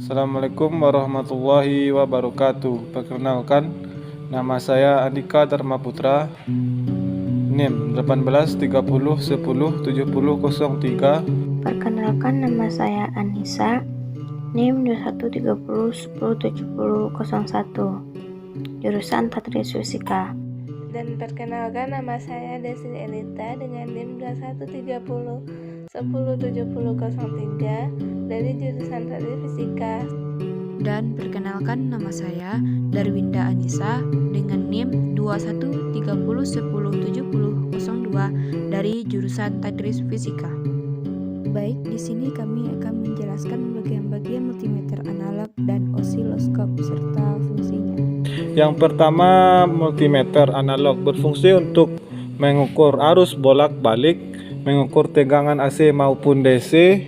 Assalamualaikum warahmatullahi wabarakatuh. Perkenalkan, nama saya Andika Dharma Putra, NIM 1830107003. Perkenalkan, nama saya Anissa, NIM 2130107001, jurusan Patris Fisika. Dan perkenalkan, nama saya Desi Elita dengan NIM 2130107003 dari jurusan Patris Fisika. Dan perkenalkan, nama saya Darwinda Anissa dengan NIM 2130107002 dari jurusan Tadris Fisika. Baik, di sini kami akan menjelaskan bagian-bagian multimeter analog dan osiloskop serta fungsinya. Yang pertama, multimeter analog berfungsi untuk mengukur arus bolak-balik, mengukur tegangan AC maupun DC,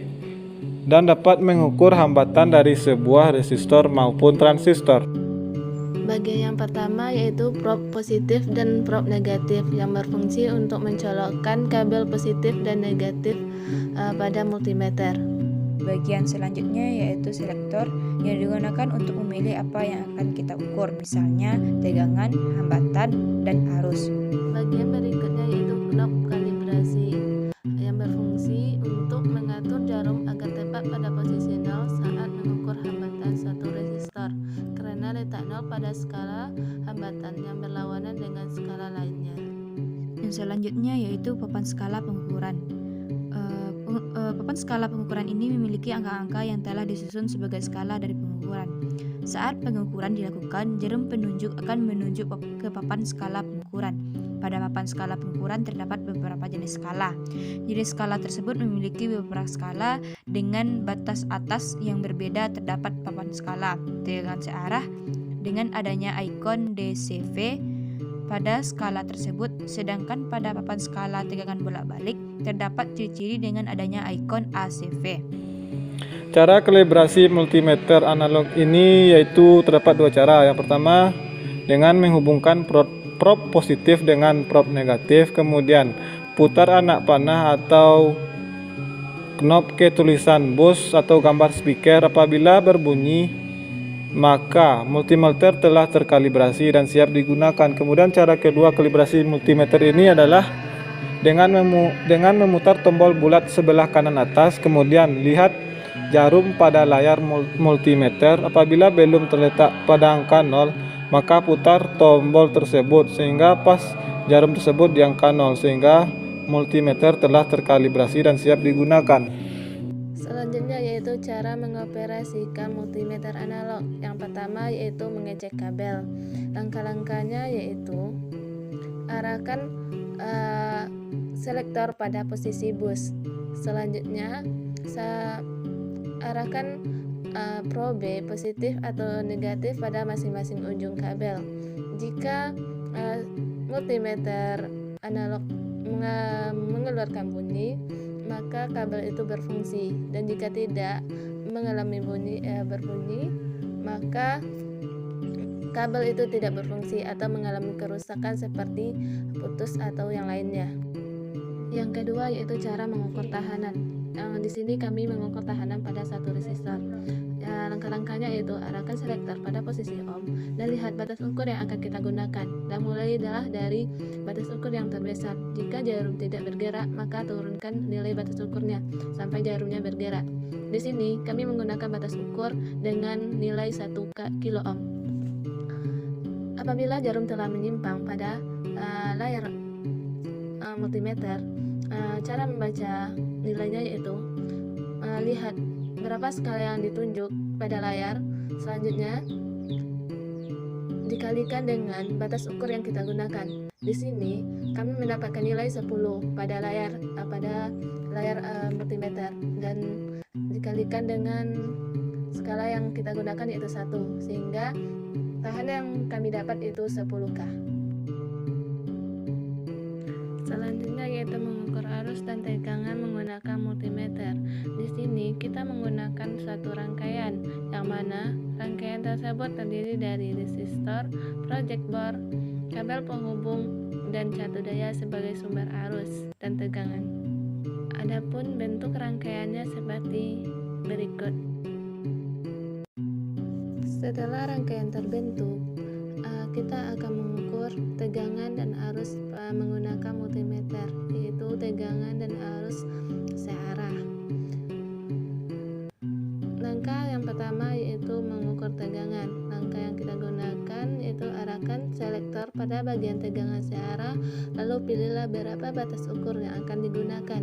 dan dapat mengukur hambatan dari sebuah resistor maupun transistor. Bagian yang pertama yaitu prob positif dan prob negatif yang berfungsi untuk mencolokkan kabel positif dan negatif pada multimeter. Bagian selanjutnya yaitu selektor yang digunakan untuk memilih apa yang akan kita ukur, misalnya tegangan, hambatan, dan arus. Bagian berikutnya yaitu knob kalibrasi yang berfungsi untuk mengatur jarum agar tepat pada posisi 0 saat mengukur hambatan satu resistor, karena letak 0 pada skala hambatan yang berlawanan dengan skala lainnya. Yang selanjutnya yaitu papan skala pengukuran. Papan skala pengukuran ini memiliki angka-angka yang telah disusun sebagai skala dari pengukuran. Saat pengukuran dilakukan, jarum penunjuk akan menunjuk ke papan skala pengukuran. Pada papan skala pengukuran terdapat beberapa jenis skala. Jenis skala tersebut memiliki beberapa skala dengan batas atas yang berbeda. Terdapat papan skala tegangan searah dengan adanya ikon DCV pada skala tersebut, sedangkan pada papan skala tegangan bolak-balik terdapat ciri-ciri dengan adanya ikon ACV. Cara kalibrasi multimeter analog ini yaitu terdapat dua cara. Yang pertama, dengan menghubungkan prob positif dengan prob negatif, kemudian putar anak panah atau knob ke tulisan bus atau gambar speaker. Apabila berbunyi, maka multimeter telah terkalibrasi dan siap digunakan. Kemudian cara kedua kalibrasi multimeter ini adalah dengan memutar tombol bulat sebelah kanan atas, kemudian lihat jarum pada layar multimeter. Apabila belum terletak pada angka 0, maka putar tombol tersebut sehingga pas jarum tersebut di angka 0, sehingga multimeter telah terkalibrasi dan siap digunakan. Selanjutnya yaitu cara mengoperasikan multimeter analog. Yang pertama yaitu mengecek kabel. Langkah-langkahnya yaitu arahkan selektor pada posisi bus. Selanjutnya arahkan probe positif atau negatif pada masing-masing ujung kabel. Jika multimeter analog mengeluarkan bunyi, maka kabel itu berfungsi, dan jika tidak mengalami berbunyi, maka kabel itu tidak berfungsi atau mengalami kerusakan seperti putus atau yang lainnya. Yang kedua yaitu cara mengukur tahanan. Di sini kami mengukur tahanan pada satu resistor. Langkah-langkahnya yaitu arahkan selektor pada posisi ohm dan lihat batas ukur yang akan kita gunakan, dan mulailah dari batas ukur yang terbesar. Jika jarum tidak bergerak, maka turunkan nilai batas ukurnya sampai jarumnya bergerak. Di sini kami menggunakan batas ukur dengan nilai 1 kilo ohm. Apabila jarum telah menyimpang pada layar multimeter, cara membaca nilainya yaitu lihat berapa skala yang ditunjuk pada layar. Selanjutnya dikalikan dengan batas ukur yang kita gunakan. Di sini kami mendapatkan nilai 10 pada layar multimeter, dan dikalikan dengan skala yang kita gunakan yaitu 1, sehingga tahanan yang kami dapat itu 10K. Selanjutnya yaitu mengukur arus dan tegangan menggunakan multimeter. Di sini kita menggunakan satu rangkaian, yang mana rangkaian tersebut terdiri dari resistor, project board, kabel penghubung, dan catu daya sebagai sumber arus dan tegangan. Adapun bentuk rangkaiannya seperti berikut. Setelah rangkaian terbentuk, kita akan mengukur tegangan dan arus menggunakan multimeter, yaitu tegangan dan arus searah. Langkah yang pertama yaitu mengukur tegangan. Langkah yang kita gunakan yaitu arahkan selektor pada bagian tegangan searah, lalu pilihlah berapa batas ukur yang akan digunakan.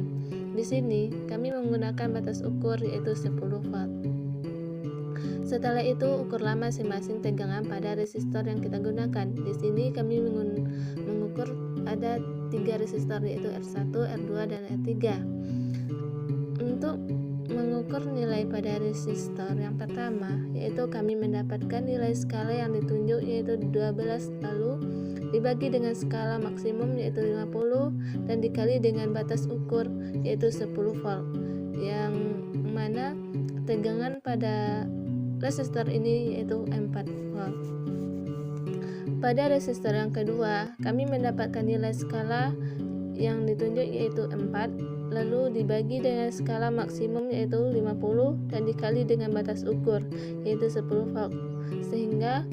Di sini kami menggunakan batas ukur yaitu 10 volt. Setelah itu ukurlah masing-masing tegangan pada resistor yang kita gunakan. Di sini kami mengukur ada 3 resistor yaitu R1, R2, dan R3. Untuk mengukur nilai pada resistor yang pertama yaitu kami mendapatkan nilai skala yang ditunjuk yaitu 12, lalu dibagi dengan skala maksimum yaitu 50 dan dikali dengan batas ukur yaitu 10 volt, yang mana tegangan pada resistor ini yaitu 4 volt. Pada resistor yang kedua, kami mendapatkan nilai skala yang ditunjuk yaitu 4, lalu dibagi dengan skala maksimum yaitu 50 dan dikali dengan batas ukur yaitu 10 volt, sehingga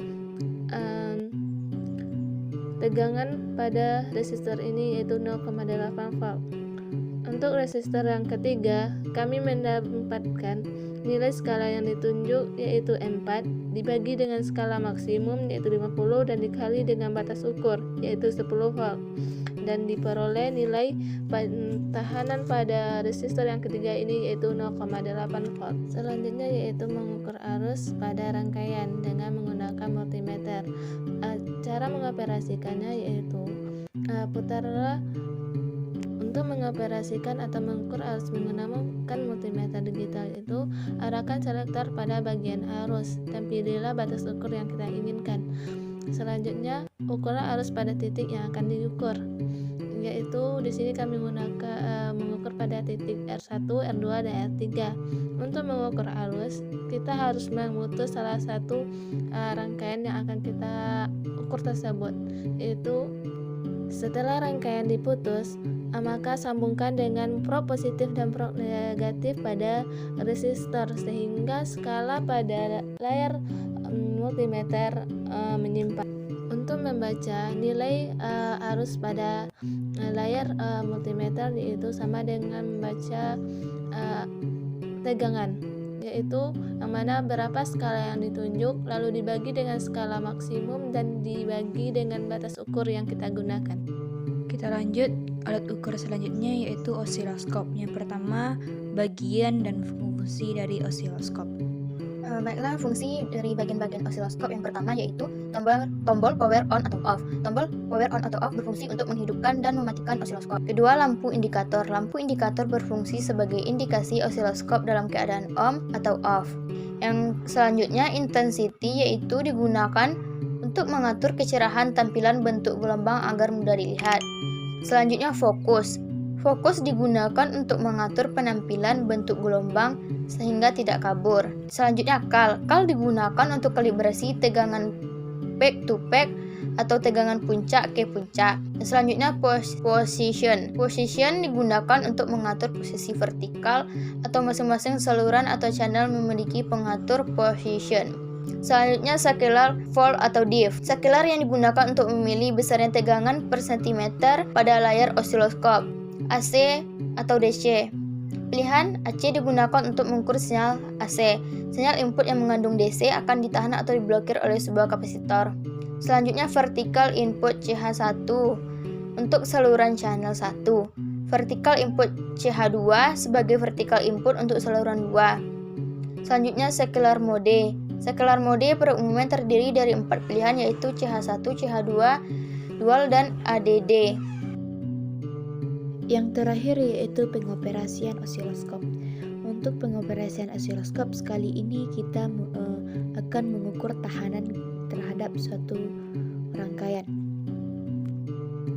tegangan pada resistor ini yaitu 0,8 volt. Untuk resistor yang ketiga, kami mendapatkan nilai skala yang ditunjuk yaitu 4 dibagi dengan skala maksimum yaitu 50 dan dikali dengan batas ukur yaitu 10 volt, dan diperoleh nilai tahanan pada resistor yang ketiga ini yaitu 0,8 volt. Selanjutnya yaitu mengukur arus pada rangkaian dengan menggunakan multimeter. Cara mengoperasikannya yaitu putarlah. Untuk mengoperasikan atau mengukur arus menggunakan multimeter digital itu, arahkan selektor pada bagian arus dan pilihlah batas ukur yang kita inginkan. Selanjutnya, ukurlah arus pada titik yang akan diukur, yaitu di sini kami mengukur pada titik R1, R2, dan R3. Untuk mengukur arus, kita harus memutus salah satu rangkaian yang akan kita ukur tersebut, yaitu setelah rangkaian diputus, maka sambungkan dengan prob positif dan prob negatif pada resistor sehingga skala pada layar multimeter menyimpang. Untuk membaca nilai arus pada layar multimeter yaitu sama dengan membaca tegangan, yaitu yang mana berapa skala yang ditunjuk lalu dibagi dengan skala maksimum dan dibagi dengan batas ukur yang kita gunakan. Kita lanjut alat ukur selanjutnya yaitu osiloskop. Yang pertama, bagian dan fungsi dari osiloskop. Baiklah, fungsi dari bagian-bagian osiloskop yang pertama yaitu tombol power on atau off. Tombol power on atau off berfungsi untuk menghidupkan dan mematikan osiloskop. Kedua, lampu indikator. Lampu indikator berfungsi sebagai indikasi osiloskop dalam keadaan on atau off. Yang selanjutnya, intensity yaitu digunakan untuk mengatur kecerahan tampilan bentuk gelombang agar mudah dilihat. Selanjutnya, fokus. Fokus digunakan untuk mengatur penampilan bentuk gelombang sehingga tidak kabur. Selanjutnya, kal. Kal digunakan untuk kalibrasi tegangan peak to peak atau tegangan puncak ke puncak. Selanjutnya, position. Position digunakan untuk mengatur posisi vertikal atau masing-masing saluran atau channel memiliki pengatur position. Selanjutnya, scalar, volt atau diff. Scalar yang digunakan untuk memilih besarnya tegangan per sentimeter pada layar osiloskop. AC atau DC. Pilihan AC digunakan untuk mengukur sinyal AC. Sinyal input yang mengandung DC akan ditahan atau diblokir oleh sebuah kapasitor. Selanjutnya, vertical input CH1 untuk saluran channel 1. Vertical input CH2 sebagai vertical input untuk saluran 2. Selanjutnya, scalar mode. Scalar mode pada umumnya terdiri dari 4 pilihan yaitu CH1, CH2, dual, dan ADD. Yang terakhir yaitu pengoperasian osiloskop. Untuk pengoperasian osiloskop sekali ini kita akan mengukur tahanan terhadap suatu rangkaian.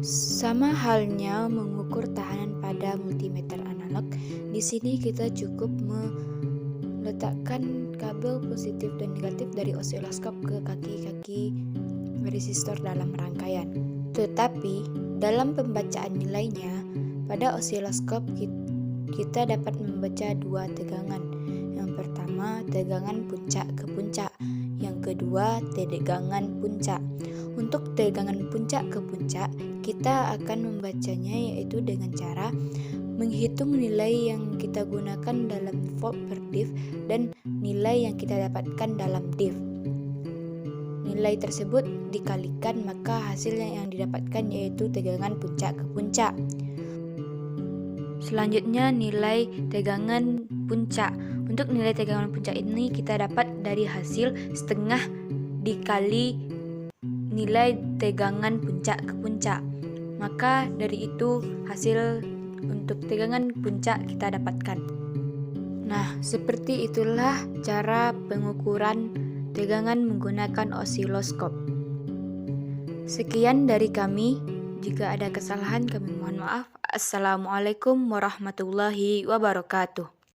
Sama halnya mengukur tahanan pada multimeter analog, di sini kita cukup meletakkan kabel positif dan negatif dari osiloskop ke kaki-kaki resistor dalam rangkaian. Tetapi dalam pembacaan nilainya, pada osiloskop kita dapat membaca dua tegangan. Yang pertama tegangan puncak ke puncak, yang kedua tegangan puncak. Untuk tegangan puncak ke puncak, kita akan membacanya yaitu dengan cara menghitung nilai yang kita gunakan dalam volt per div dan nilai yang kita dapatkan dalam div. Nilai tersebut dikalikan, maka hasilnya yang didapatkan yaitu tegangan puncak ke puncak. Selanjutnya nilai tegangan puncak. Untuk nilai tegangan puncak ini kita dapat dari hasil setengah dikali nilai tegangan puncak ke puncak. Maka dari itu hasil untuk tegangan puncak kita dapatkan. Nah, seperti itulah cara pengukuran tegangan menggunakan osiloskop. Sekian dari kami. Jika ada kesalahan kami mohon maaf. Assalamualaikum warahmatullahi wabarakatuh.